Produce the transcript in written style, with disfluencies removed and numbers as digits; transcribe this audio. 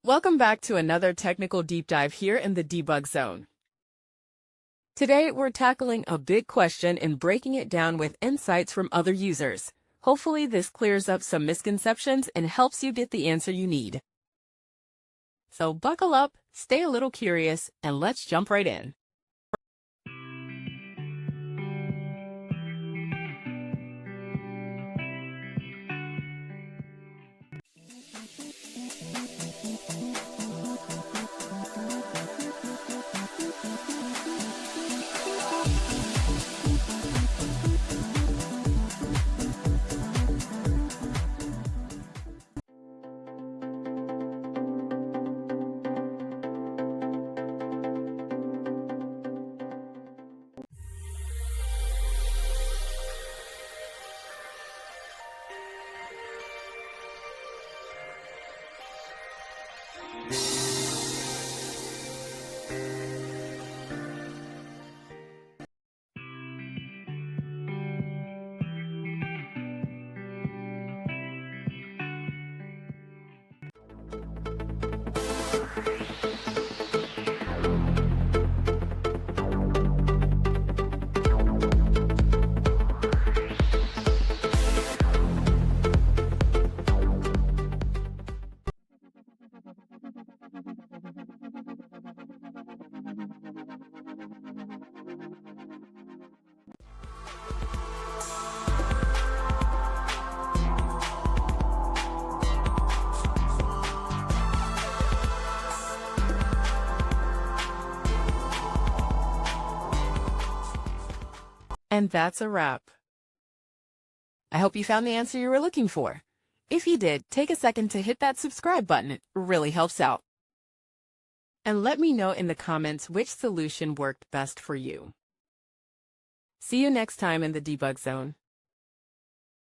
Welcome back to another technical deep dive here in the debug zone. Today, we're tackling a big question and breaking it down with insights from other users. Hopefully, this clears up some misconceptions and helps you get the answer you need. So buckle up, stay a little curious, and let's jump right in. And that's a wrap. I hope you found the answer you were looking for. If you did, take a second to hit that subscribe button. It really helps out. And let me know in the comments which solution worked best for you. See you next time in the debug zone.